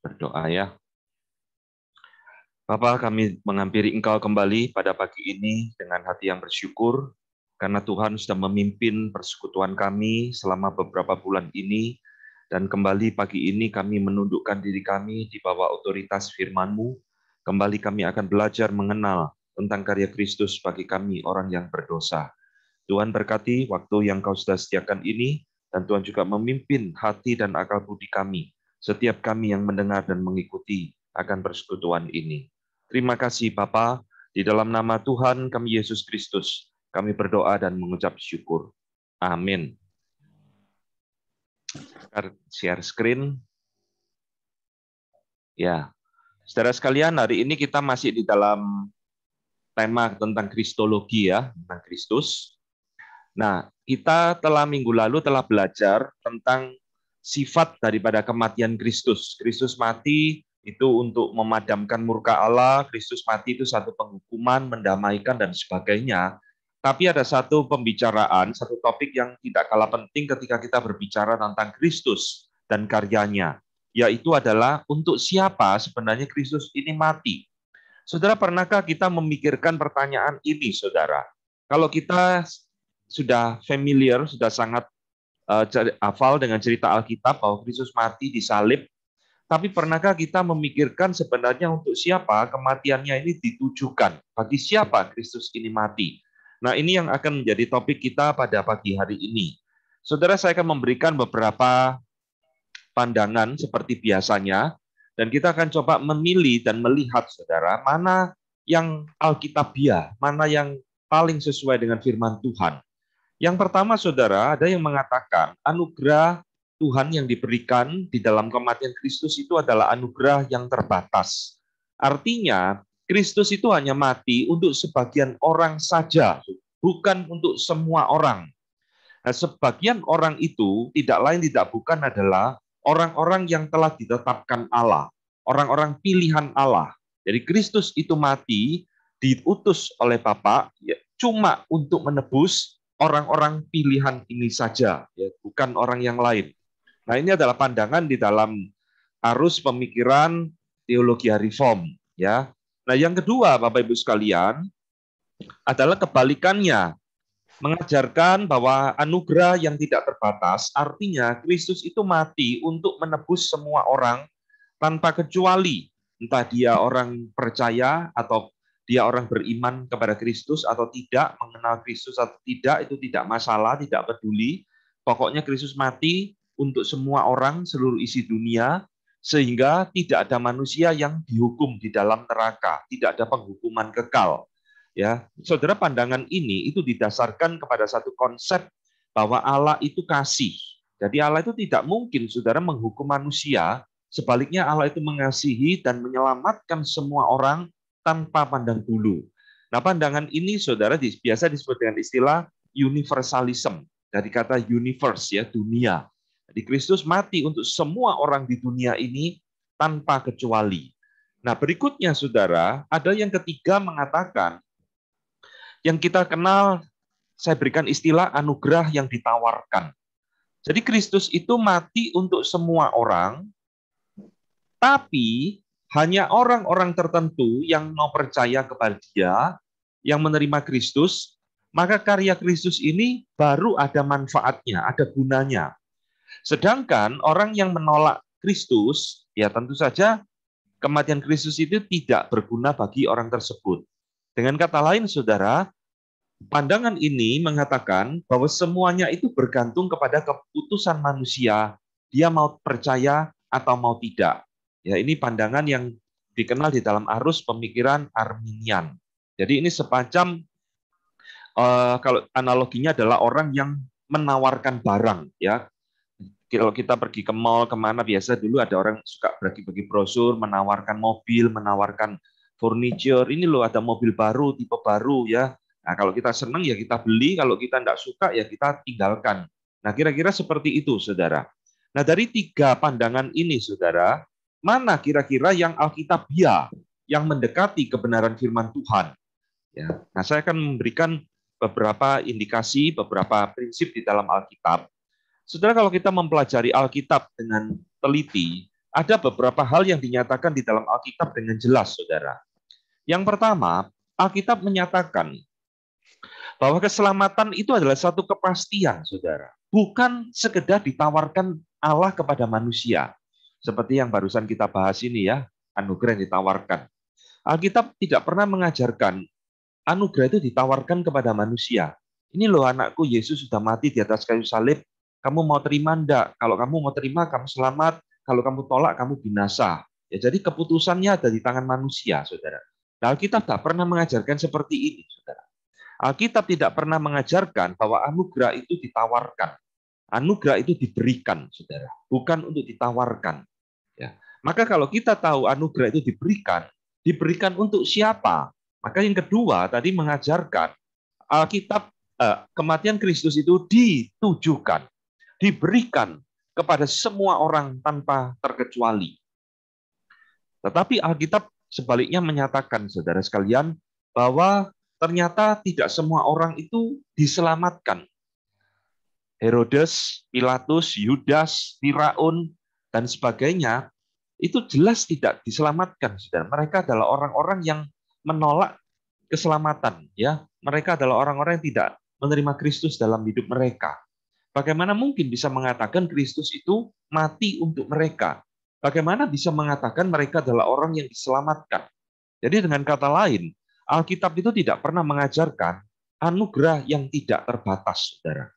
Berdoa ya. Bapa, kami menghampiri Engkau kembali pada pagi ini dengan hati yang bersyukur, karena Tuhan sudah memimpin persekutuan kami selama beberapa bulan ini, dan kembali pagi ini kami menundukkan diri kami di bawah otoritas firman-Mu. Kembali kami akan belajar mengenal tentang karya Kristus bagi kami orang yang berdosa. Tuhan berkati waktu yang Kau sudah sediakan ini, dan Tuhan juga memimpin hati dan akal budi kami, setiap kami yang mendengar dan mengikuti akan persekutuan ini. Terima kasih Bapa, di dalam nama Tuhan kami Yesus Kristus, kami berdoa dan mengucap syukur. Amin. Share screen. Ya, saudara sekalian, hari ini kita masih di dalam tema tentang Kristologi ya, tentang Kristus. Nah, kita minggu lalu telah belajar tentang sifat daripada kematian Kristus. Kristus mati itu untuk memadamkan murka Allah, Kristus mati itu satu penghukuman, mendamaikan, dan sebagainya. Tapi ada satu pembicaraan, satu topik yang tidak kalah penting ketika kita berbicara tentang Kristus dan karyanya, yaitu adalah untuk siapa sebenarnya Kristus ini mati. Saudara, pernahkah kita memikirkan pertanyaan ini, saudara? Kalau kita sudah familiar, sudah sangat hafal dengan cerita Alkitab bahwa Kristus mati disalib, tapi pernahkah kita memikirkan sebenarnya untuk siapa kematiannya ini ditujukan? Bagi siapa Kristus ini mati? Nah, ini yang akan menjadi topik kita pada pagi hari ini. Saudara, saya akan memberikan beberapa pandangan seperti biasanya, dan kita akan coba memilih dan melihat, saudara, mana yang Alkitabiah, mana yang paling sesuai dengan firman Tuhan. Yang pertama, saudara, ada yang mengatakan anugerah Tuhan yang diberikan di dalam kematian Kristus itu adalah anugerah yang terbatas. Artinya, Kristus itu hanya mati untuk sebagian orang saja, bukan untuk semua orang. Nah, sebagian orang itu tidak lain tidak bukan adalah orang-orang yang telah ditetapkan Allah, orang-orang pilihan Allah. Jadi Kristus itu mati, diutus oleh Bapa, ya, cuma untuk menebus orang-orang pilihan ini saja, ya, bukan orang yang lain. Nah, ini adalah pandangan di dalam arus pemikiran teologi reform, ya. Nah, yang kedua, Bapak Ibu sekalian, adalah kebalikannya, mengajarkan bahwa anugerah yang tidak terbatas, artinya Kristus itu mati untuk menebus semua orang tanpa kecuali, entah dia orang percaya atau dia orang beriman kepada Kristus atau tidak, mengenal Kristus atau tidak, itu tidak masalah, tidak peduli. Pokoknya Kristus mati untuk semua orang seluruh isi dunia, sehingga tidak ada manusia yang dihukum di dalam neraka, tidak ada penghukuman kekal. Ya, saudara, pandangan ini itu didasarkan kepada satu konsep bahwa Allah itu kasih. Jadi Allah itu tidak mungkin, saudara, menghukum manusia. Sebaliknya Allah itu mengasihi dan menyelamatkan semua orang tanpa pandang bulu. Nah, pandangan ini, saudara, biasa disebut dengan istilah universalism. Dari kata universe, ya, dunia. Jadi Kristus mati untuk semua orang di dunia ini tanpa kecuali. Nah, berikutnya, saudara, ada yang ketiga mengatakan, yang kita kenal, saya berikan istilah anugerah yang ditawarkan. Jadi Kristus itu mati untuk semua orang, tapi hanya orang-orang tertentu yang mau percaya kepada Dia, yang menerima Kristus, maka karya Kristus ini baru ada manfaatnya, ada gunanya. Sedangkan orang yang menolak Kristus, ya tentu saja kematian Kristus itu tidak berguna bagi orang tersebut. Dengan kata lain, saudara, pandangan ini mengatakan bahwa semuanya itu bergantung kepada keputusan manusia, dia mau percaya atau mau tidak. Ya, ini pandangan yang dikenal di dalam arus pemikiran Arminian. Jadi ini semacam kalau analoginya adalah orang yang menawarkan barang, ya. Kalau kita pergi ke mall kemana, biasa dulu ada orang suka bagi-bagi brosur, menawarkan mobil, menawarkan furniture. Ini loh ada mobil baru, tipe baru, ya. Nah, kalau kita senang ya kita beli, kalau kita tidak suka ya kita tinggalkan. Nah, kira-kira seperti itu, saudara. Nah, dari tiga pandangan ini, saudara, mana kira-kira yang Alkitabiah, yang mendekati kebenaran firman Tuhan? Ya. Nah, saya akan memberikan beberapa indikasi, beberapa prinsip di dalam Alkitab. Saudara, kalau kita mempelajari Alkitab dengan teliti, Ada beberapa hal yang dinyatakan di dalam Alkitab dengan jelas, saudara. Yang pertama, Alkitab menyatakan bahwa keselamatan itu adalah satu kepastian, saudara. Bukan sekedar ditawarkan Allah kepada manusia. Seperti yang barusan kita bahas ini ya, anugerah yang ditawarkan. Alkitab tidak pernah mengajarkan anugerah itu ditawarkan kepada manusia. Ini loh anakku, Yesus sudah mati di atas kayu salib, kamu mau terima enggak? Kalau kamu mau terima, kamu selamat. Kalau kamu tolak, kamu binasa. Ya, jadi keputusannya ada di tangan manusia, saudara. Nah, Alkitab tak pernah mengajarkan seperti ini, saudara. Alkitab tidak pernah mengajarkan bahwa anugerah itu ditawarkan. Anugerah itu diberikan, saudara. Bukan untuk ditawarkan. Ya. Maka kalau kita tahu anugerah itu diberikan untuk siapa? Maka yang kedua tadi mengajarkan Alkitab kematian Kristus itu ditujukan, diberikan kepada semua orang tanpa terkecuali. Tetapi Alkitab sebaliknya menyatakan, saudara sekalian, bahwa ternyata tidak semua orang itu diselamatkan. Herodes, Pilatus, Yudas, Firaun, dan sebagainya, itu jelas tidak diselamatkan, saudara. Mereka adalah orang-orang yang menolak keselamatan, ya. Mereka adalah orang-orang yang tidak menerima Kristus dalam hidup mereka. Bagaimana mungkin bisa mengatakan Kristus itu mati untuk mereka? Bagaimana bisa mengatakan mereka adalah orang yang diselamatkan? Jadi dengan kata lain, Alkitab itu tidak pernah mengajarkan anugerah yang tidak terbatas, saudara.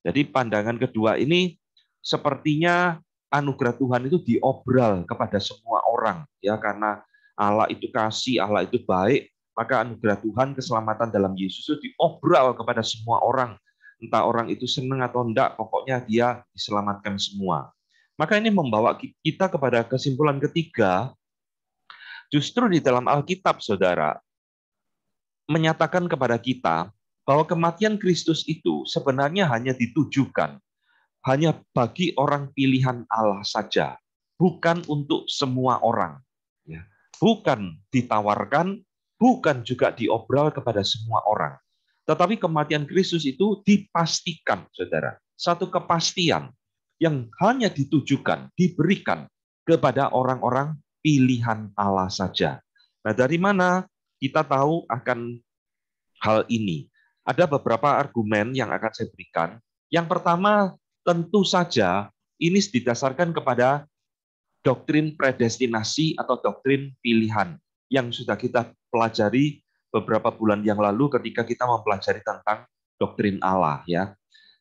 Jadi pandangan kedua ini sepertinya anugerah Tuhan itu diobral kepada semua orang, ya, karena Allah itu kasih, Allah itu baik, maka anugerah Tuhan keselamatan dalam Yesus itu diobral kepada semua orang. Entah orang itu senang atau enggak, pokoknya dia diselamatkan semua. Maka ini membawa kita kepada kesimpulan ketiga, justru di dalam Alkitab, saudara, menyatakan kepada kita bahwa kematian Kristus itu sebenarnya hanya ditujukan hanya bagi orang pilihan Allah saja, bukan untuk semua orang. Ya. Bukan ditawarkan, bukan juga diobral kepada semua orang. Tetapi kematian Kristus itu dipastikan, saudara. Satu kepastian yang hanya ditujukan, diberikan kepada orang-orang pilihan Allah saja. Nah, dari mana kita tahu akan hal ini? Ada beberapa argumen yang akan saya berikan. Yang pertama, tentu saja ini didasarkan kepada doktrin predestinasi atau doktrin pilihan yang sudah kita pelajari beberapa bulan yang lalu ketika kita mempelajari tentang doktrin Allah, ya.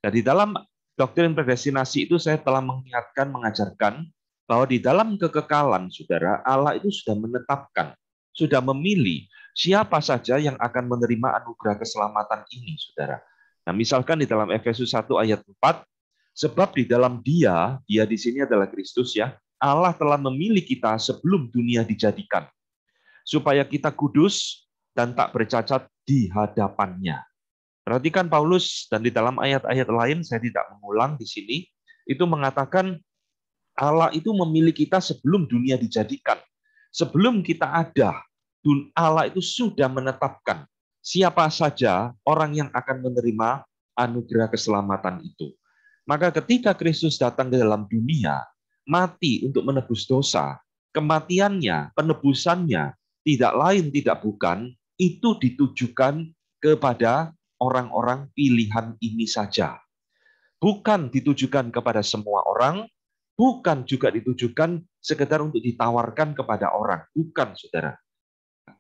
Nah, di dalam doktrin predestinasi itu saya telah mengajarkan bahwa di dalam kekekalan, saudara, Allah itu sudah menetapkan, sudah memilih siapa saja yang akan menerima anugerah keselamatan ini, saudara. Nah, misalkan di dalam Efesus 1 ayat 4, sebab di dalam dia di sini adalah Kristus, ya, Allah telah memilih kita sebelum dunia dijadikan, supaya kita kudus dan tak bercacat di hadapannya. Perhatikan Paulus, dan di dalam ayat-ayat lain, saya tidak mengulang di sini, itu mengatakan Allah itu memilih kita sebelum dunia dijadikan. Sebelum kita ada, Allah itu sudah menetapkan siapa saja orang yang akan menerima anugerah keselamatan itu. Maka ketika Kristus datang ke dalam dunia, mati untuk menebus dosa, kematiannya, penebusannya, tidak lain tidak bukan, itu ditujukan kepada orang-orang pilihan ini saja. Bukan ditujukan kepada semua orang, bukan juga ditujukan sekedar untuk ditawarkan kepada orang. Bukan, saudara.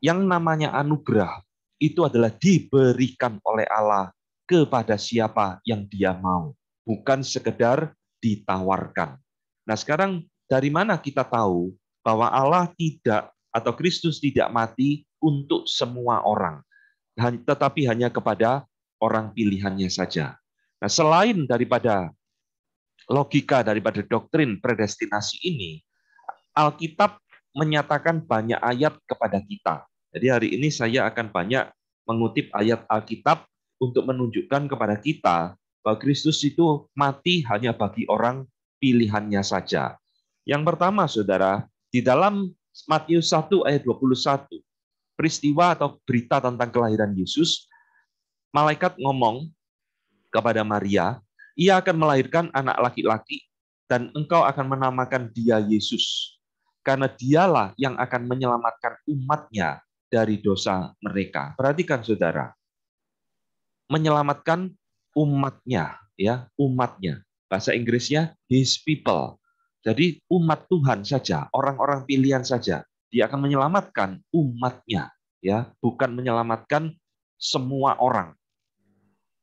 Yang namanya anugerah itu adalah diberikan oleh Allah kepada siapa yang dia mau. Bukan sekedar ditawarkan. Nah, sekarang dari mana kita tahu bahwa Allah tidak atau Kristus tidak mati untuk semua orang, tetapi hanya kepada orang pilihannya saja. Nah, selain daripada logika daripada doktrin predestinasi ini, Alkitab menyatakan banyak ayat kepada kita. Jadi hari ini saya akan banyak mengutip ayat Alkitab untuk menunjukkan kepada kita bahwa Kristus itu mati hanya bagi orang pilihannya saja. Yang pertama, saudara, di dalam Matius 1 ayat 21, peristiwa atau berita tentang kelahiran Yesus, malaikat ngomong kepada Maria, ia akan melahirkan anak laki-laki dan engkau akan menamakan dia Yesus. karena dialah yang akan menyelamatkan umatnya dari dosa mereka. Perhatikan saudara, menyelamatkan umatnya, ya, umatnya. Bahasa Inggrisnya his people. Jadi umat Tuhan saja, orang-orang pilihan saja. Dia akan menyelamatkan umatnya, ya, bukan menyelamatkan semua orang.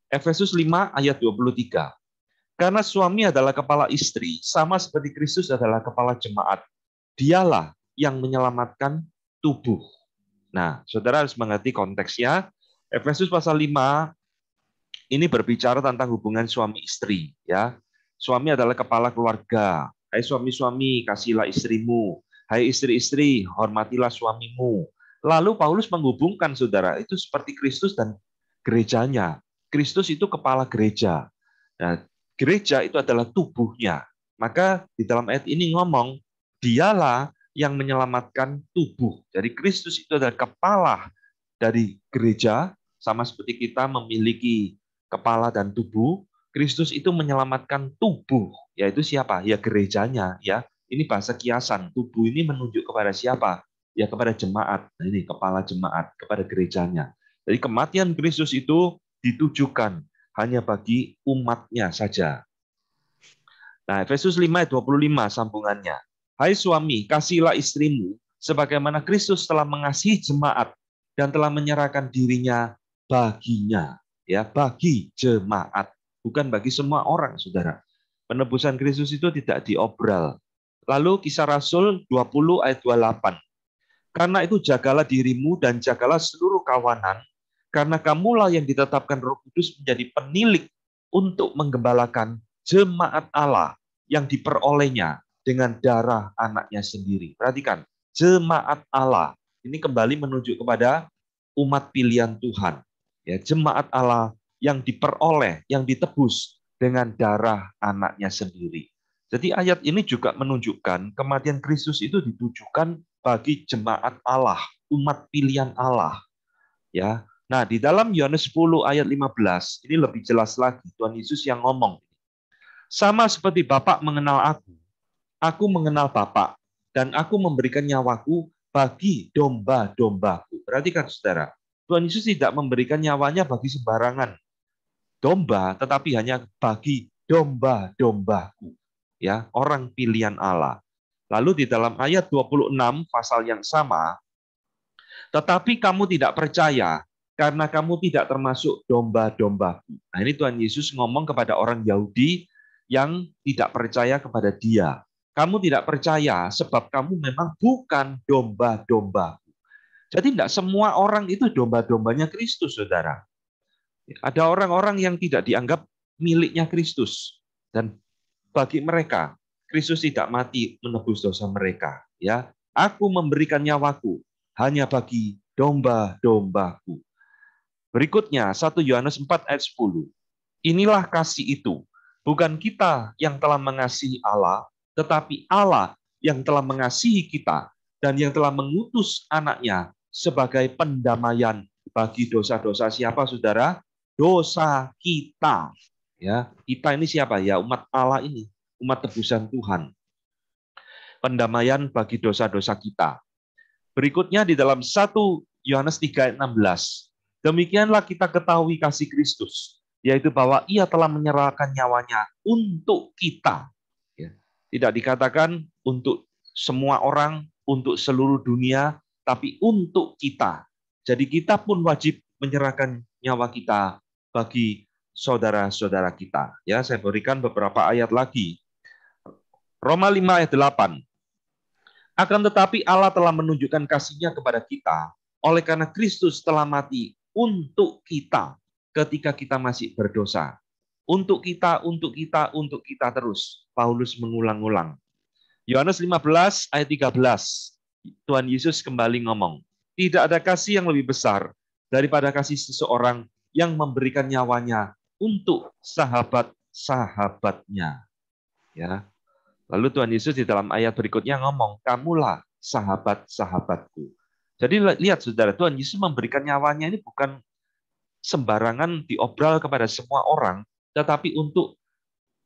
Efesus 5 ayat 23. Karena suami adalah kepala istri, sama seperti Kristus adalah kepala jemaat. Dialah yang menyelamatkan tubuh. Nah, saudara harus mengerti konteksnya. Efesus pasal 5 ini berbicara tentang hubungan suami istri, ya. Suami adalah kepala keluarga. Hai suami-suami, kasihilah istrimu. Hai istri-istri, hormatilah suamimu. Lalu Paulus menghubungkan saudara, itu seperti Kristus dan gerejanya. Kristus itu kepala gereja. Nah, gereja itu adalah tubuhnya. Maka di dalam ayat ini ngomong, dialah yang menyelamatkan tubuh. Jadi Kristus itu adalah kepala dari gereja, sama seperti kita memiliki kepala dan tubuh. Kristus itu menyelamatkan tubuh, yaitu siapa? Ya gerejanya, ya. Ini bahasa kiasan. Tubuh ini menunjuk kepada siapa? Ya kepada jemaat. Nah, ini kepala jemaat, kepada gerejanya. Jadi kematian Kristus itu ditujukan hanya bagi umatnya saja. Nah, Efesus 5 ayat 25 sambungannya. Hai suami, kasihilah istrimu sebagaimana Kristus telah mengasihi jemaat dan telah menyerahkan dirinya baginya, ya, bagi jemaat, bukan bagi semua orang, saudara. Penebusan Kristus itu tidak diobral. Lalu Kisah Rasul 20 ayat 28. Karena itu jagalah dirimu dan jagalah seluruh kawanan, karena kamulah yang ditetapkan Roh Kudus menjadi penilik untuk menggembalakan jemaat Allah yang diperolehnya dengan darah anaknya sendiri. Perhatikan, jemaat Allah. Ini kembali menunjuk kepada umat pilihan Tuhan. Ya, jemaat Allah yang diperoleh, yang ditebus dengan darah anaknya sendiri. Jadi ayat ini juga menunjukkan kematian Kristus itu ditujukan bagi jemaat Allah, umat pilihan Allah. Ya. Nah, di dalam Yohanes 10 ayat 15, ini lebih jelas lagi Tuhan Yesus yang ngomong. Sama seperti Bapa mengenal aku mengenal Bapa, dan aku memberikan nyawaku bagi domba-dombaku. Perhatikan saudara, Tuhan Yesus tidak memberikan nyawanya bagi sembarangan domba, tetapi hanya bagi domba-dombaku. Ya, orang pilihan Allah. Lalu di dalam ayat 26 pasal yang sama, tetapi kamu tidak percaya karena kamu tidak termasuk domba-dombaku. Nah, ini Tuhan Yesus ngomong kepada orang Yahudi yang tidak percaya kepada Dia. Kamu tidak percaya sebab kamu memang bukan domba-dombaku. Jadi tidak semua orang itu domba-dombanya Kristus, saudara. Ada orang-orang yang tidak dianggap miliknya Kristus, dan bagi mereka Kristus tidak mati menebus dosa mereka. Ya, aku memberikan nyawaku hanya bagi domba-dombaku. Berikutnya 1 Yohanes 4 ayat 10. Inilah kasih itu, bukan kita yang telah mengasihi Allah, tetapi Allah yang telah mengasihi kita dan yang telah mengutus anaknya sebagai pendamaian bagi dosa-dosa siapa, saudara? Dosa kita. Ya, kita ini siapa? Ya, umat Allah ini, umat tebusan Tuhan. Pendamaian bagi dosa-dosa kita. Berikutnya di dalam 1 Yohanes 3 ayat 16. Demikianlah kita ketahui kasih Kristus, yaitu bahwa Ia telah menyerahkan nyawanya untuk kita. Ya. Tidak dikatakan untuk semua orang, untuk seluruh dunia, tapi untuk kita. Jadi kita pun wajib menyerahkan nyawa kita bagi saudara-saudara kita. Ya, saya berikan beberapa ayat lagi. Roma 5 ayat 8. Akan tetapi Allah telah menunjukkan kasih-Nya kepada kita oleh karena Kristus telah mati untuk kita ketika kita masih berdosa. Untuk kita, untuk kita, untuk kita terus. Paulus mengulang-ulang. Yohanes 15 ayat 13. Tuhan Yesus kembali ngomong, tidak ada kasih yang lebih besar daripada kasih seseorang yang memberikan nyawanya untuk sahabat-sahabatnya. Ya. Lalu Tuhan Yesus di dalam ayat berikutnya ngomong, kamulah sahabat-sahabatku. Jadi lihat saudara, Tuhan Yesus memberikan nyawanya ini bukan sembarangan diobral kepada semua orang, tetapi untuk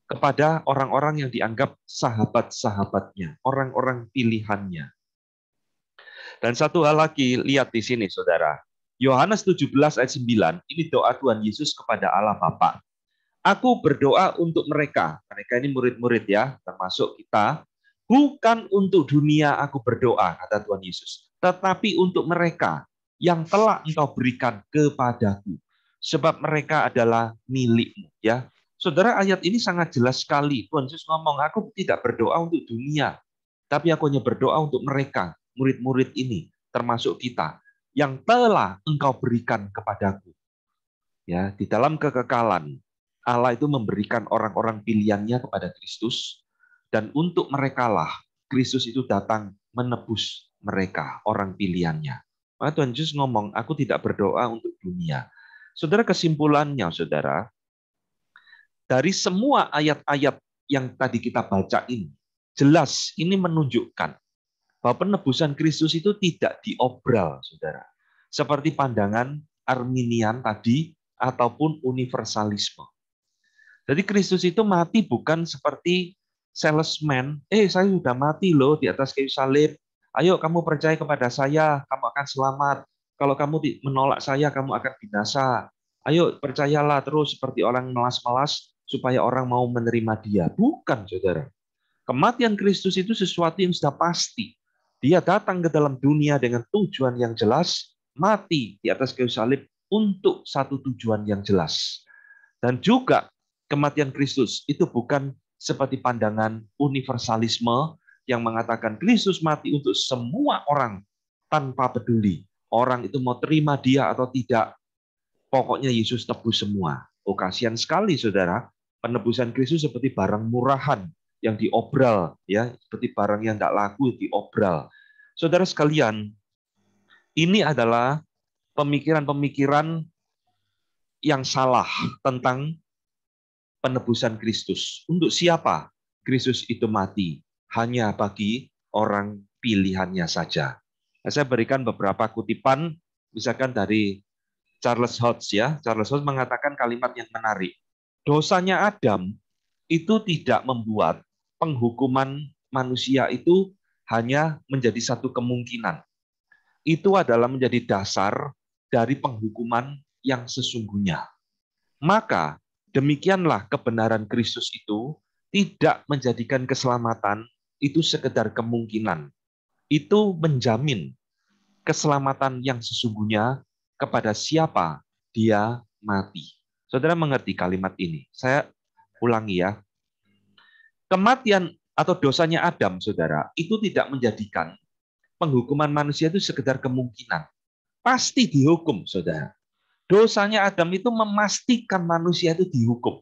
kepada orang-orang yang dianggap sahabat-sahabatnya, orang-orang pilihannya. Dan satu hal lagi, lihat di sini saudara. Yohanes 17 ayat 9, ini doa Tuhan Yesus kepada Allah Bapa. Aku berdoa untuk mereka. Mereka ini murid-murid ya, termasuk kita. Bukan untuk dunia aku berdoa, kata Tuhan Yesus. Tetapi untuk mereka yang telah Engkau berikan kepadaku. Sebab mereka adalah milikmu. Ya, saudara, ayat ini sangat jelas sekali. Tuhan Yesus ngomong, aku tidak berdoa untuk dunia. Tapi aku hanya berdoa untuk mereka, murid-murid ini, termasuk kita, yang telah Engkau berikan kepadaku. Ya, di dalam kekekalan, Allah itu memberikan orang-orang pilihannya kepada Kristus, dan untuk merekalah Kristus itu datang menebus mereka, orang pilihannya. Maka Tuhan Yesus ngomong, aku tidak berdoa untuk dunia. Saudara, kesimpulannya, saudara, dari semua ayat-ayat yang tadi kita baca ini, jelas ini menunjukkan bahwa penebusan Kristus itu tidak diobral, saudara. Seperti pandangan Arminian tadi, ataupun universalisme. Jadi Kristus itu mati bukan seperti salesman, saya sudah mati loh di atas kayu salib, ayo kamu percaya kepada saya, kamu akan selamat. Kalau kamu menolak saya, kamu akan binasa. Ayo percayalah terus seperti orang melas-melas supaya orang mau menerima dia. Bukan, saudara. Kematian Kristus itu sesuatu yang sudah pasti. Dia datang ke dalam dunia dengan tujuan yang jelas, mati di atas kayu salib untuk satu tujuan yang jelas. Dan juga kematian Kristus itu bukan seperti pandangan universalisme yang mengatakan Kristus mati untuk semua orang tanpa peduli. Orang itu mau terima dia atau tidak, pokoknya Yesus tebus semua. Oh, kasihan sekali, saudara. Penebusan Kristus seperti barang murahan yang diobral, ya, seperti barang yang tidak laku diobral. Saudara sekalian, ini adalah pemikiran-pemikiran yang salah tentang penebusan Kristus. Untuk siapa Kristus itu mati? Hanya bagi orang pilihannya saja. Nah, saya berikan beberapa kutipan, misalkan dari Charles Hodge ya. Charles Hodge mengatakan kalimat yang menarik. Dosanya Adam itu tidak membuat penghukuman manusia itu hanya menjadi satu kemungkinan. Itu adalah menjadi dasar dari penghukuman yang sesungguhnya. Maka demikianlah kebenaran Kristus itu tidak menjadikan keselamatan itu sekedar kemungkinan. Itu menjamin keselamatan yang sesungguhnya kepada siapa dia mati. Saudara mengerti kalimat ini? Saya ulangi ya. Kematian atau dosanya Adam, saudara, itu tidak menjadikan penghukuman manusia itu sekedar kemungkinan. Pasti dihukum, saudara. Dosanya Adam itu memastikan manusia itu dihukum.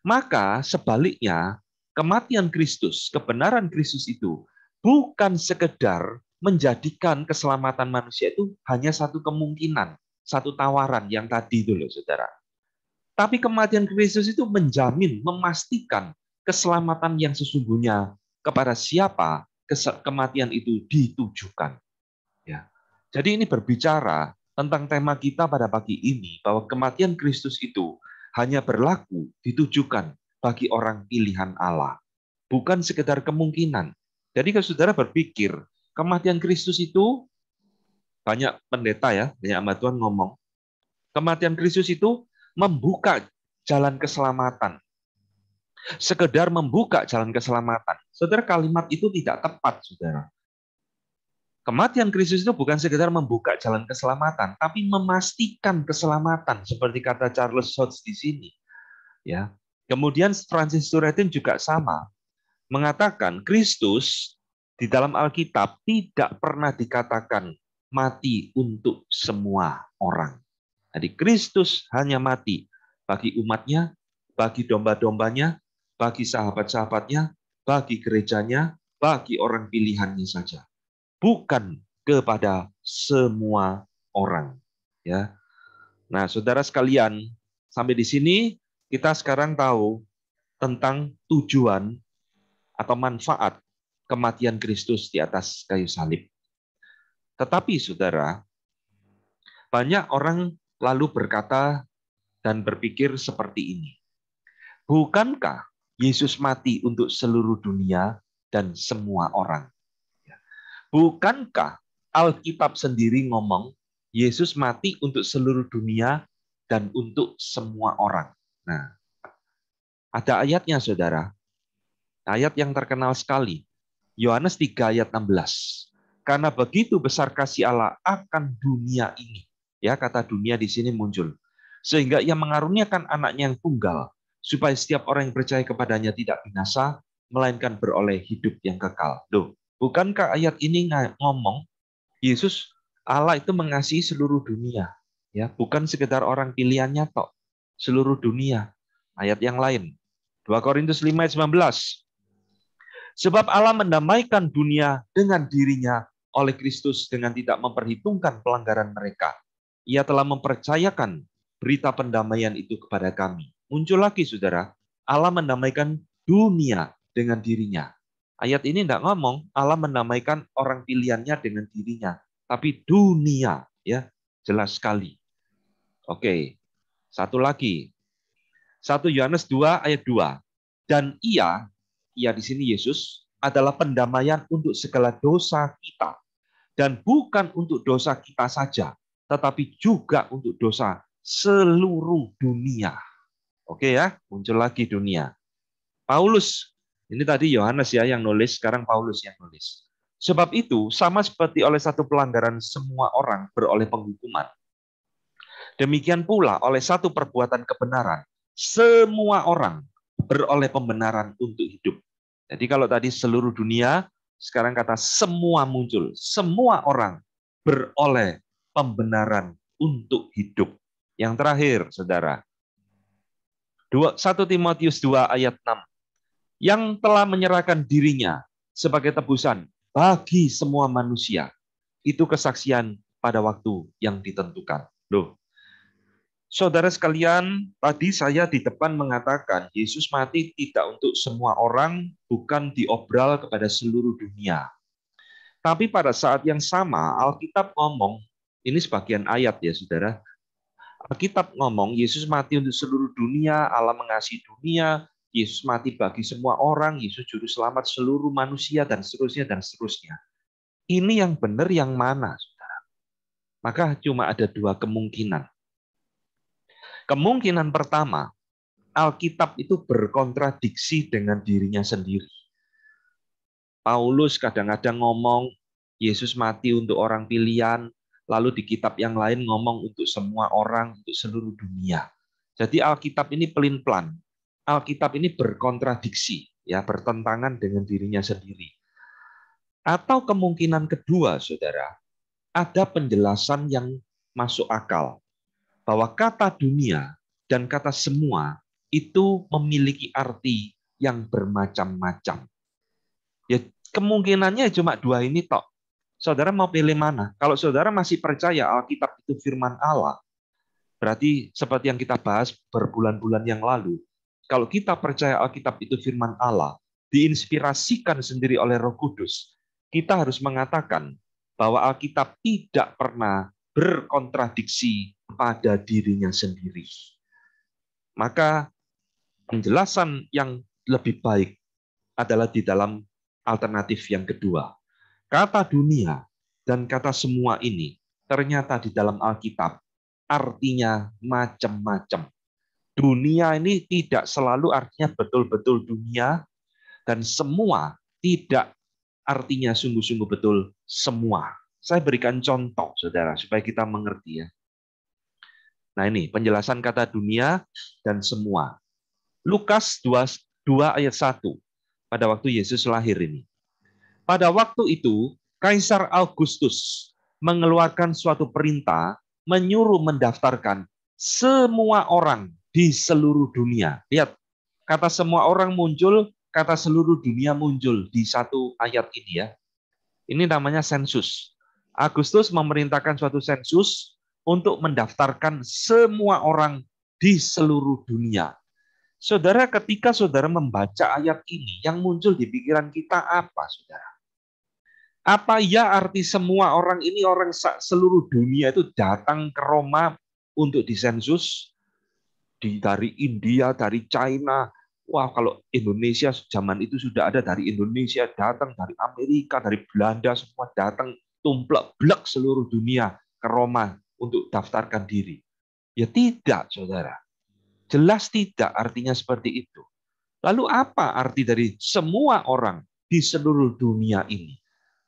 Maka sebaliknya, kematian Kristus, kebenaran Kristus itu bukan sekedar menjadikan keselamatan manusia itu hanya satu kemungkinan, satu tawaran yang tadi itu loh, saudara. Tapi kematian Kristus itu menjamin, memastikan keselamatan yang sesungguhnya kepada siapa kematian itu ditujukan. Ya. Jadi ini berbicara tentang tema kita pada pagi ini, bahwa kematian Kristus itu hanya berlaku, ditujukan bagi orang pilihan Allah. Bukan sekedar kemungkinan. Jadi kalau saudara berpikir, kematian Kristus itu, banyak pendeta ya, banyak hamba Tuhan ngomong, kematian Kristus itu membuka jalan keselamatan. Sekedar membuka jalan keselamatan. Saudara, kalimat itu tidak tepat, saudara. Kematian Kristus itu bukan sekedar membuka jalan keselamatan, tapi memastikan keselamatan, seperti kata Charles Hodge di sini. Ya. Kemudian Francis Turretin juga sama, mengatakan Kristus di dalam Alkitab tidak pernah dikatakan mati untuk semua orang. Jadi Kristus hanya mati bagi umatnya, bagi domba-dombanya, bagi sahabat-sahabatnya, bagi gerejanya, bagi orang pilihannya saja. Bukan kepada semua orang. Ya. Nah, saudara sekalian, sampai di sini kita sekarang tahu tentang tujuan atau manfaat kematian Kristus di atas kayu salib. Tetapi saudara, banyak orang lalu berkata dan berpikir seperti ini. Bukankah Yesus mati untuk seluruh dunia dan semua orang. Bukankah Alkitab sendiri ngomong Yesus mati untuk seluruh dunia dan untuk semua orang? Nah, ada ayatnya, saudara. Ayat yang terkenal sekali. Yohanes 3 ayat 16. Karena begitu besar kasih Allah akan dunia ini. Ya, kata dunia di sini muncul. Sehingga ia mengaruniakan anaknya yang tunggal. Supaya setiap orang yang percaya kepadanya tidak binasa, melainkan beroleh hidup yang kekal. Loh, bukankah ayat ini ngomong Yesus Allah itu mengasihi seluruh dunia, ya, bukan sekedar orang pilihannya tok, seluruh dunia. Ayat yang lain, 2 Korintus 5 ayat 19. Sebab Allah mendamaikan dunia dengan dirinya oleh Kristus dengan tidak memperhitungkan pelanggaran mereka. Ia telah mempercayakan berita pendamaian itu kepada kami. Muncul lagi, saudara, Allah mendamaikan dunia dengan dirinya. Ayat ini tidak ngomong Allah mendamaikan orang pilihannya dengan dirinya, tapi dunia, ya, jelas sekali. Oke, satu lagi. 1 Yohanes 2 ayat 2. Dan ia di sini Yesus, adalah pendamaian untuk segala dosa kita. Dan bukan untuk dosa kita saja, tetapi juga untuk dosa seluruh dunia. Oke ya, muncul lagi dunia. Paulus, ini tadi Yohanes ya yang nulis, sekarang Paulus yang nulis. Sebab itu, sama seperti oleh satu pelanggaran semua orang beroleh penghukuman. Demikian pula oleh satu perbuatan kebenaran, semua orang beroleh pembenaran untuk hidup. Jadi kalau tadi seluruh dunia, sekarang kata semua muncul. Semua orang beroleh pembenaran untuk hidup. Yang terakhir, saudara. 1 Timotius 2 ayat 6. Yang telah menyerahkan dirinya sebagai tebusan bagi semua manusia. Itu kesaksian pada waktu yang ditentukan. Loh, saudara sekalian, tadi saya di depan mengatakan Yesus mati tidak untuk semua orang, bukan diobral kepada seluruh dunia. Tapi pada saat yang sama, Alkitab ngomong, ini sebagian ayat ya saudara, Alkitab ngomong Yesus mati untuk seluruh dunia, Allah mengasihi dunia, Yesus mati bagi semua orang, Yesus juru selamat seluruh manusia, dan seterusnya, dan seterusnya. Ini yang benar yang mana, saudara? Maka cuma ada dua kemungkinan. Kemungkinan pertama, Alkitab itu berkontradiksi dengan dirinya sendiri. Paulus kadang-kadang ngomong, Yesus mati untuk orang pilihan, lalu di kitab yang lain ngomong untuk semua orang, untuk seluruh dunia. Jadi Alkitab ini pelin-pelan. Alkitab ini berkontradiksi, ya, bertentangan dengan dirinya sendiri. Atau kemungkinan kedua, saudara, ada penjelasan yang masuk akal. Bahwa kata dunia dan kata semua itu memiliki arti yang bermacam-macam. Ya, kemungkinannya cuma dua ini tok. Saudara mau pilih mana? Kalau saudara masih percaya Alkitab itu firman Allah, berarti seperti yang kita bahas berbulan-bulan yang lalu, kalau kita percaya Alkitab itu firman Allah, diinspirasikan sendiri oleh Roh Kudus, kita harus mengatakan bahwa Alkitab tidak pernah berkontradiksi pada dirinya sendiri. Maka penjelasan yang lebih baik adalah di dalam alternatif yang kedua. Kata dunia dan kata semua ini ternyata di dalam Alkitab artinya macam-macam. Dunia ini tidak selalu artinya betul-betul dunia, dan semua tidak artinya sungguh-sungguh betul semua. Saya berikan contoh, saudara, supaya kita mengerti ya. Nah ini penjelasan kata dunia dan semua. Lukas 2 ayat 1, pada waktu Yesus lahir ini. Pada waktu itu, Kaisar Augustus mengeluarkan suatu perintah menyuruh mendaftarkan semua orang di seluruh dunia. Lihat, kata semua orang muncul, kata seluruh dunia muncul di satu ayat ini ya. Ini namanya sensus. Agustus memerintahkan suatu sensus untuk mendaftarkan semua orang di seluruh dunia. Saudara, ketika saudara membaca ayat ini, yang muncul di pikiran kita apa, saudara? Apa ya arti semua orang ini, orang seluruh dunia itu datang ke Roma untuk disensus? Dari India, dari China, Wah, kalau Indonesia zaman itu sudah ada dari Indonesia, datang dari Amerika, dari Belanda, semua datang tumplek-blek seluruh dunia ke Roma untuk daftarkan diri. Ya tidak, saudara. Jelas tidak artinya seperti itu. Lalu apa arti dari semua orang di seluruh dunia ini?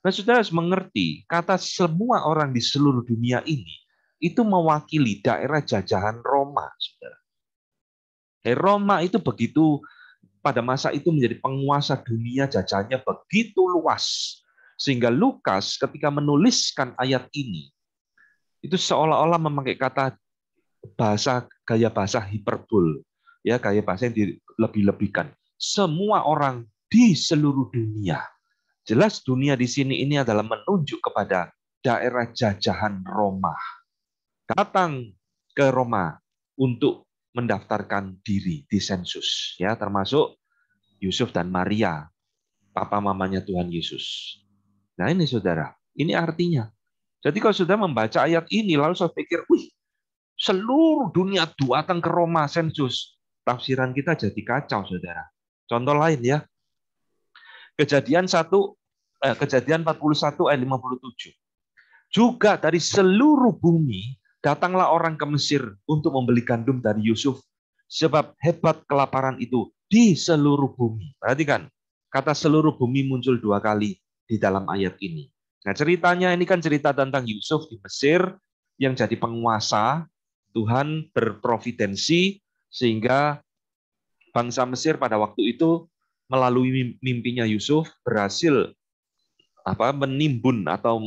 Nah, saudara harus mengerti, kata semua orang di seluruh dunia ini, itu mewakili daerah jajahan Roma, saudara. Roma itu begitu, pada masa itu menjadi penguasa dunia, jajahannya begitu luas. Sehingga Lukas ketika menuliskan ayat ini, itu seolah-olah memakai kata gaya bahasa hiperbol, ya gaya bahasa yang dilebih-lebihkan. Semua orang di seluruh dunia. Jelas dunia di sini ini adalah menunjuk kepada daerah jajahan Roma. Datang ke Roma untuk mendaftarkan diri di sensus, ya termasuk Yusuf dan Maria, papa mamanya Tuhan Yesus. Nah ini saudara, ini artinya. Jadi kalau sudah membaca ayat ini, lalu saya pikir, wih, seluruh dunia datang ke Roma sensus. Tafsiran kita jadi kacau, saudara. Contoh lain ya, Kejadian 41 ayat 57. Juga dari seluruh bumi datanglah orang ke Mesir untuk membeli gandum dari Yusuf, sebab hebat kelaparan itu di seluruh bumi. Perhatikan, kata seluruh bumi muncul 2 kali di dalam ayat ini. Nah, ceritanya ini kan cerita tentang Yusuf di Mesir yang jadi penguasa. Tuhan berprovidensi sehingga bangsa Mesir pada waktu itu melalui mimpinya Yusuf berhasil menimbun atau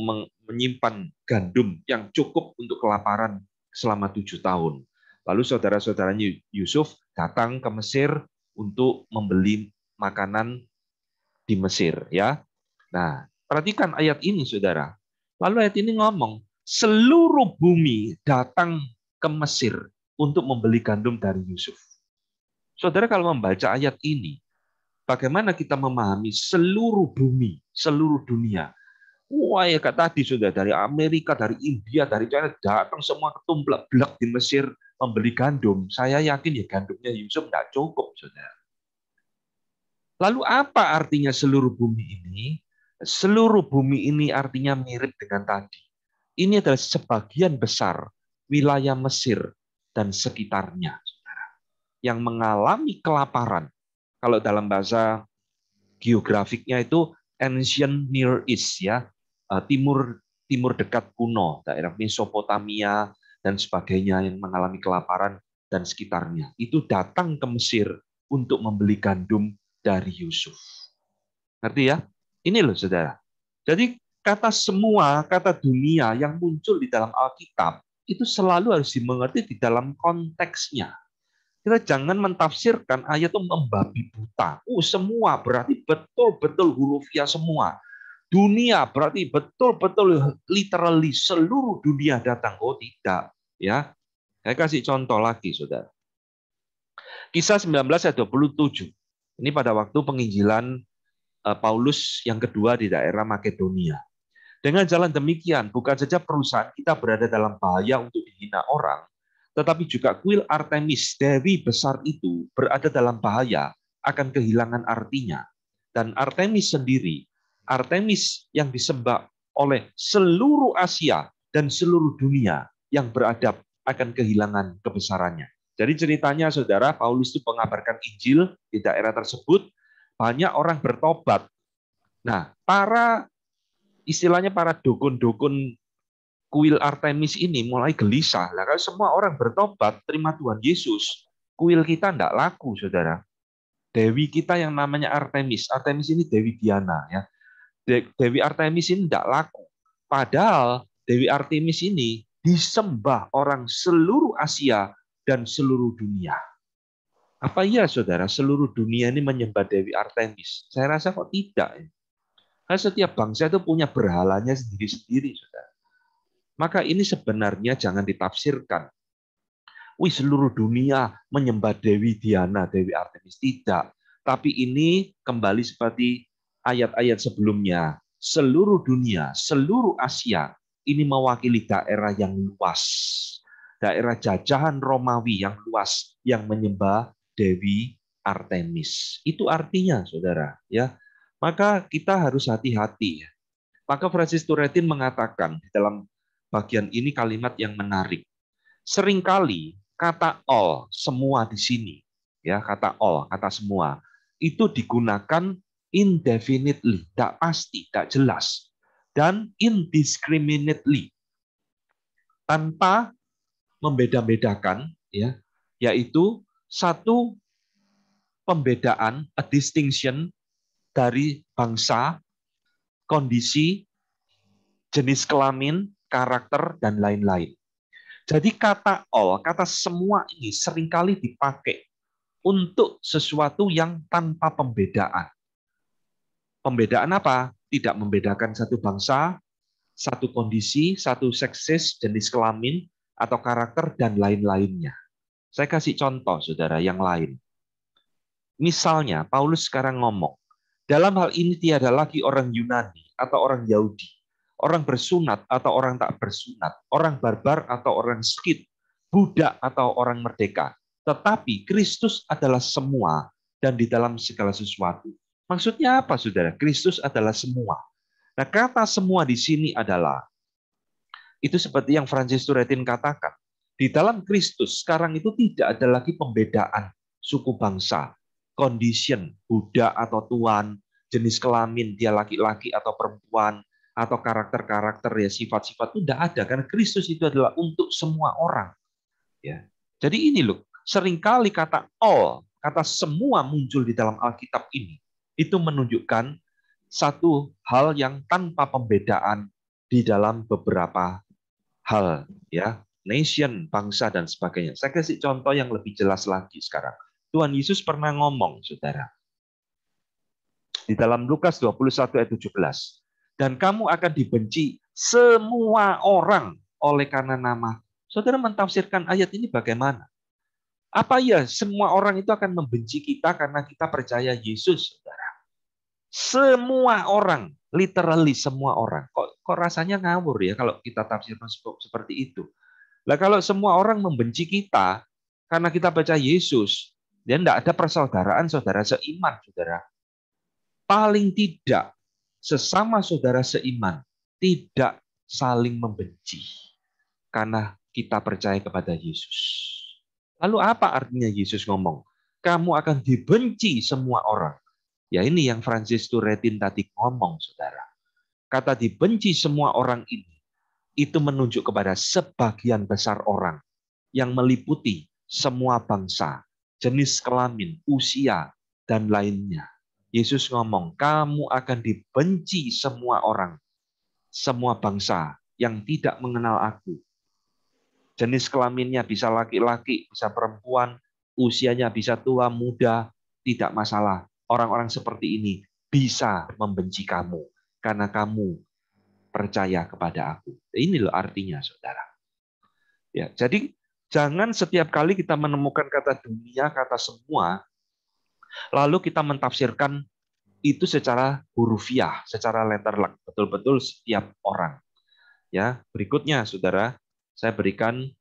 menyimpan gandum yang cukup untuk kelaparan selama 7 tahun. Lalu saudara-saudaranya Yusuf datang ke Mesir untuk membeli makanan di Mesir, ya. Nah, perhatikan ayat ini, saudara. Lalu ayat ini ngomong, seluruh bumi datang ke Mesir untuk membeli gandum dari Yusuf. Saudara kalau membaca ayat ini, bagaimana kita memahami seluruh bumi, seluruh dunia? Wah, ya kata tadi sudah dari Amerika, dari India, dari China datang semua ketumplek-blek di Mesir membeli gandum. Saya yakin ya gandumnya Yusuf tidak cukup, saudara. Lalu apa artinya seluruh bumi ini? Seluruh bumi ini artinya mirip dengan tadi. Ini adalah sebagian besar wilayah Mesir dan sekitarnya, saudara, yang mengalami kelaparan. Kalau dalam bahasa geografiknya itu Ancient Near East, ya, timur dekat kuno, daerah Mesopotamia dan sebagainya yang mengalami kelaparan dan sekitarnya. Itu datang ke Mesir untuk membeli gandum dari Yusuf. Ngerti ya? Ini loh saudara. Jadi kata semua, kata dunia yang muncul di dalam Alkitab itu selalu harus dimengerti di dalam konteksnya. Kita jangan mentafsirkan ayat itu membabi buta. Semua berarti betul-betul hurufiah semua. Dunia berarti betul-betul literally seluruh dunia datang. Oh tidak, ya. Saya kasih contoh lagi, saudara. Kisah 19 ayat 27. Ini pada waktu penginjilan Paulus yang kedua di daerah Makedonia. Dengan jalan demikian, bukan saja perusahaan kita berada dalam bahaya untuk dihina orang, tetapi juga kuil Artemis, dewi besar itu, berada dalam bahaya akan kehilangan artinya. Dan Artemis sendiri, Artemis yang disembah oleh seluruh Asia dan seluruh dunia yang beradab akan kehilangan kebesarannya. Jadi ceritanya, saudara, Paulus itu mengabarkan Injil di daerah tersebut, banyak orang bertobat. Nah, istilahnya para dukun-dukun kuil Artemis ini mulai gelisah. Lah kalau semua orang bertobat, terima Tuhan Yesus, kuil kita tidak laku, saudara. Dewi kita yang namanya Artemis. Artemis ini Dewi Diana, ya. Dewi Artemis ini tidak laku. Padahal Dewi Artemis ini disembah orang seluruh Asia dan seluruh dunia. Apa iya, saudara, seluruh dunia ini menyembah Dewi Artemis? Saya rasa kok tidak. Karena setiap bangsa itu punya berhalanya sendiri-sendiri, saudara. Maka ini sebenarnya jangan ditafsirkan. Seluruh dunia menyembah Dewi Diana, Dewi Artemis. Tidak. Tapi ini kembali seperti ayat-ayat sebelumnya. Seluruh dunia, seluruh Asia, ini mewakili daerah yang luas. Daerah jajahan Romawi yang luas, yang menyembah Dewi Artemis. Itu artinya, saudara. Ya, maka kita harus hati-hati. Maka Francis Turretin mengatakan di dalam bagian ini kalimat yang menarik. Seringkali kata all, semua di sini, ya kata all, kata semua, itu digunakan indefinitely, tidak pasti, tidak jelas, dan indiscriminately, tanpa membeda-bedakan, ya, yaitu satu pembedaan, a distinction dari bangsa, kondisi, jenis kelamin, karakter, dan lain-lain. Jadi kata all, kata semua ini seringkali dipakai untuk sesuatu yang tanpa pembedaan. Pembedaan apa? Tidak membedakan satu bangsa, satu kondisi, satu seksis, jenis kelamin, atau karakter, dan lain-lainnya. Saya kasih contoh, saudara, yang lain. Misalnya, Paulus sekarang ngomong, dalam hal ini tiada lagi orang Yunani atau orang Yahudi, orang bersunat atau orang tak bersunat, orang barbar atau orang Skit, budak atau orang merdeka. Tetapi Kristus adalah semua dan di dalam segala sesuatu. Maksudnya apa, saudara? Kristus adalah semua. Nah, kata semua di sini adalah, itu seperti yang Francis Turretin katakan, di dalam Kristus sekarang itu tidak ada lagi pembedaan suku bangsa, condition, budak atau tuan, jenis kelamin, dia laki-laki atau perempuan, atau karakter-karakter, ya sifat-sifat itu tidak ada, karena Kristus itu adalah untuk semua orang. Ya. Jadi ini loh, seringkali kata all, kata semua muncul di dalam Alkitab ini, itu menunjukkan satu hal yang tanpa pembedaan di dalam beberapa hal, ya, nation, bangsa, dan sebagainya. Saya kasih contoh yang lebih jelas lagi sekarang. Tuhan Yesus pernah ngomong, saudara, di dalam Lukas 21 ayat 17, dan kamu akan dibenci semua orang oleh karena nama. Saudara mentafsirkan ayat ini bagaimana? Apa ya semua orang itu akan membenci kita karena kita percaya Yesus, saudara? Semua orang, literally semua orang. Kok rasanya ngawur ya kalau kita tafsirkan seperti itu. Lah kalau semua orang membenci kita karena kita percaya Yesus, dan tidak ada persaudaraan saudara seiman, saudara. Paling tidak sesama saudara seiman tidak saling membenci karena kita percaya kepada Yesus. Lalu apa artinya Yesus ngomong? Kamu akan dibenci semua orang. Ya ini yang Francis Turretin tadi ngomong, saudara. Kata dibenci semua orang ini, itu menunjuk kepada sebagian besar orang yang meliputi semua bangsa, jenis kelamin, usia, dan lainnya. Yesus ngomong, kamu akan dibenci semua orang, semua bangsa yang tidak mengenal aku. Jenis kelaminnya bisa laki-laki, bisa perempuan, usianya bisa tua, muda, tidak masalah. Orang-orang seperti ini bisa membenci kamu karena kamu percaya kepada aku. Ini loh artinya, saudara. Ya, jadi jangan setiap kali kita menemukan kata dunia, kata semua, lalu kita mentafsirkan itu secara hurufiah, secara letterlek, betul-betul setiap orang. Ya, berikutnya, saudara, saya berikan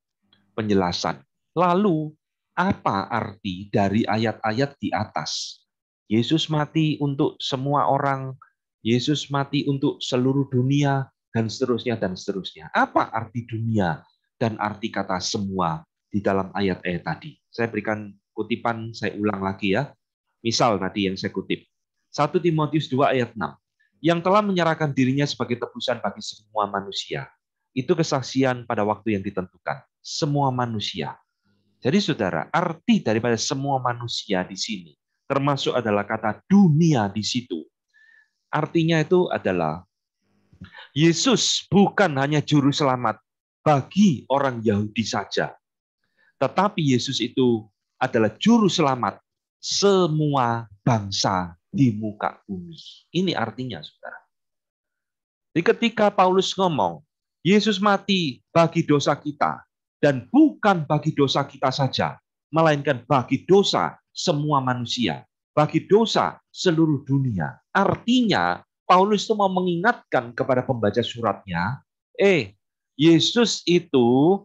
penjelasan. Lalu, apa arti dari ayat-ayat di atas? Yesus mati untuk semua orang, Yesus mati untuk seluruh dunia, dan seterusnya, dan seterusnya. Apa arti dunia dan arti kata semua di dalam ayat-ayat tadi? Saya berikan kutipan, saya ulang lagi ya. Misal tadi yang saya kutip. 1 Timotius 2 ayat 6. Yang telah menyerahkan dirinya sebagai tebusan bagi semua manusia. Itu kesaksian pada waktu yang ditentukan. Semua manusia. Jadi saudara, arti daripada semua manusia di sini, termasuk adalah kata dunia di situ. Artinya itu adalah, Yesus bukan hanya juru selamat bagi orang Yahudi saja. Tetapi Yesus itu adalah juru selamat semua bangsa di muka bumi. Ini artinya, saudara. Jadi ketika Paulus ngomong, Yesus mati bagi dosa kita, dan bukan bagi dosa kita saja, melainkan bagi dosa semua manusia, bagi dosa seluruh dunia. Artinya, Paulus itu mau mengingatkan kepada pembaca suratnya, Yesus itu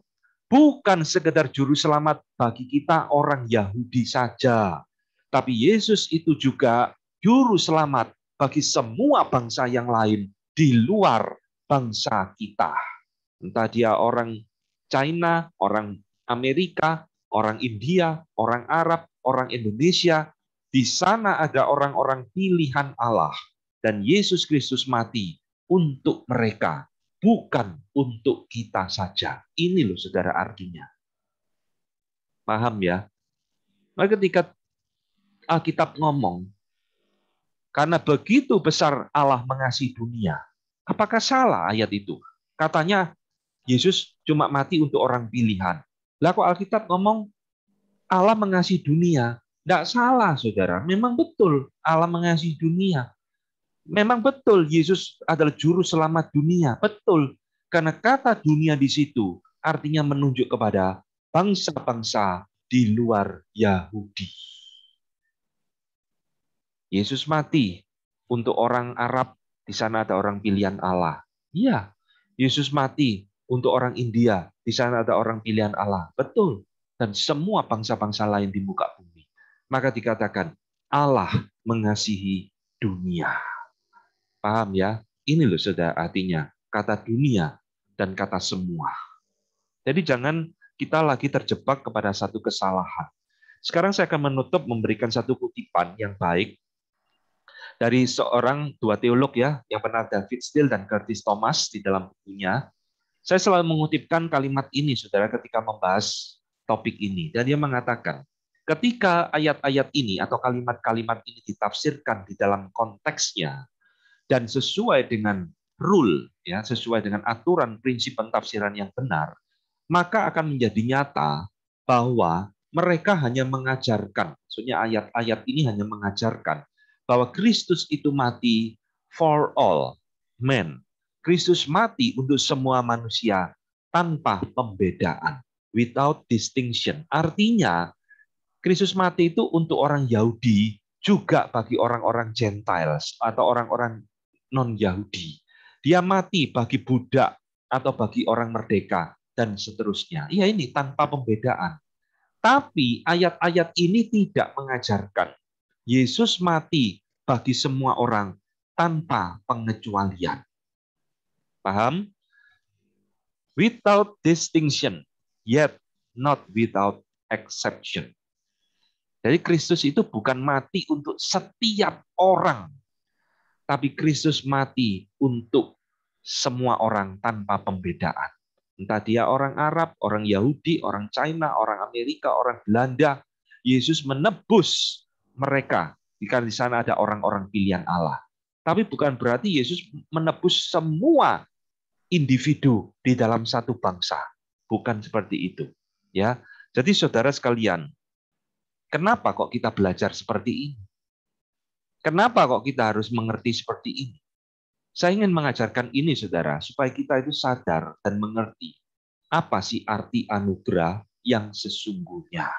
bukan sekedar juru selamat bagi kita orang Yahudi saja, Tapi Yesus itu juga juru selamat bagi semua bangsa yang lain di luar bangsa kita. Entah dia orang China, orang Amerika, orang India, orang Arab, orang Indonesia, di sana ada orang-orang pilihan Allah. Dan Yesus Kristus mati untuk mereka, bukan untuk kita saja. Ini loh saudara artinya. Paham ya? Nah, ketika Alkitab ngomong, karena begitu besar Allah mengasihi dunia, apakah salah ayat itu? Katanya Yesus cuma mati untuk orang pilihan. Lah kok Alkitab ngomong Allah mengasihi dunia? Tidak salah, saudara. Memang betul Allah mengasihi dunia. Memang betul Yesus adalah juru selamat dunia. Betul. Karena kata dunia di situ artinya menunjuk kepada bangsa-bangsa di luar Yahudi. Yesus mati untuk orang Arab, di sana ada orang pilihan Allah. Iya, Yesus mati untuk orang India, di sana ada orang pilihan Allah. Betul. Dan semua bangsa-bangsa lain di muka bumi. Maka dikatakan Allah mengasihi dunia. Paham ya? Ini loh saudara artinya. Kata dunia dan kata semua. Jadi jangan kita lagi terjebak kepada satu kesalahan. Sekarang saya akan menutup memberikan satu kutipan yang baik dari dua teolog ya, yang pernah David Steele dan Curtis Thomas di dalam bukunya. Saya selalu mengutipkan kalimat ini, saudara, ketika membahas topik ini. Dan dia mengatakan, ketika ayat-ayat ini atau kalimat-kalimat ini ditafsirkan di dalam konteksnya dan sesuai dengan rule, ya, sesuai dengan aturan prinsip pentafsiran yang benar, maka akan menjadi nyata bahwa mereka hanya mengajarkan, maksudnya ayat-ayat ini hanya mengajarkan bahwa Kristus itu mati for all men. Kristus mati untuk semua manusia tanpa pembedaan, without distinction. Artinya, Kristus mati itu untuk orang Yahudi, juga bagi orang-orang Gentiles atau orang-orang non-Yahudi. Dia mati bagi budak atau bagi orang merdeka, dan seterusnya. Iya, ini tanpa pembedaan. Tapi ayat-ayat ini tidak mengajarkan Yesus mati bagi semua orang tanpa pengecualian. Paham? Without distinction, yet not without exception. Jadi Kristus itu bukan mati untuk setiap orang, tapi Kristus mati untuk semua orang tanpa pembedaan. Entah dia orang Arab, orang Yahudi, orang China, orang Amerika, orang Belanda, Yesus menebus mereka jika di sana ada orang-orang pilihan Allah. Tapi bukan berarti Yesus menebus semua individu di dalam satu bangsa. Bukan seperti itu. Ya, jadi saudara sekalian, kenapa kok kita belajar seperti ini? Kenapa kok kita harus mengerti seperti ini? Saya ingin mengajarkan ini, saudara, supaya kita itu sadar dan mengerti apa sih arti anugerah yang sesungguhnya.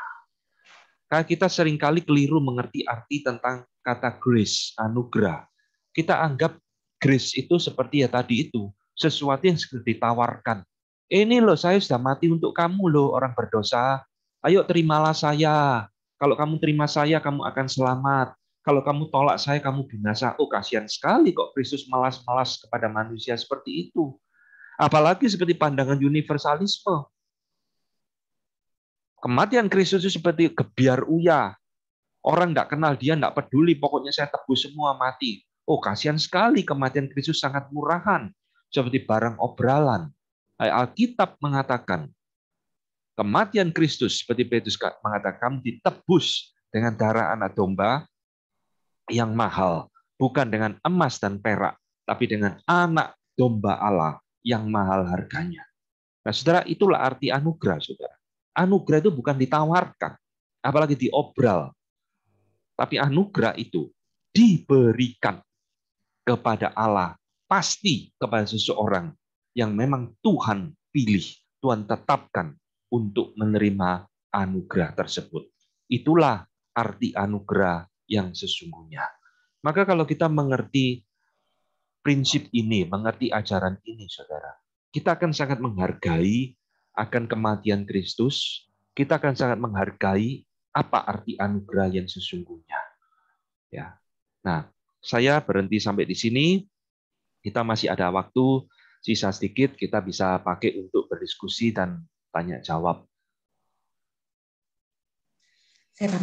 Karena kita seringkali keliru mengerti arti tentang kata grace, anugerah. Kita anggap grace itu seperti ya tadi itu, sesuatu yang sudah ditawarkan. Ini loh, saya sudah mati untuk kamu loh, orang berdosa. Ayo terimalah saya. Kalau kamu terima saya, kamu akan selamat. Kalau kamu tolak saya, kamu binasa. Oh, kasihan sekali kok Kristus malas-malas kepada manusia seperti itu. Apalagi seperti pandangan universalisme. Kematian Kristus itu seperti gebiar uya. Orang tidak kenal dia, tidak peduli. Pokoknya saya tebus semua, mati. Oh, kasihan sekali kematian Kristus sangat murahan. Seperti barang obralan. Alkitab mengatakan, kematian Kristus, seperti Petrus mengatakan, ditebus dengan darah anak domba yang mahal. Bukan dengan emas dan perak, tapi dengan anak domba Allah yang mahal harganya. Nah, saudara, itulah arti anugerah, saudara. Anugerah itu bukan ditawarkan, apalagi diobral. Tapi anugerah itu diberikan kepada Allah, pasti kepada seseorang yang memang Tuhan pilih, Tuhan tetapkan untuk menerima anugerah tersebut. Itulah arti anugerah yang sesungguhnya. Maka kalau kita mengerti prinsip ini, mengerti ajaran ini, saudara, kita akan sangat menghargai akan kematian Kristus, kita akan sangat menghargai apa arti anugerah yang sesungguhnya. Ya. Nah, saya berhenti sampai di sini. Kita masih ada waktu sisa sedikit, kita bisa pakai untuk berdiskusi dan tanya jawab. Saya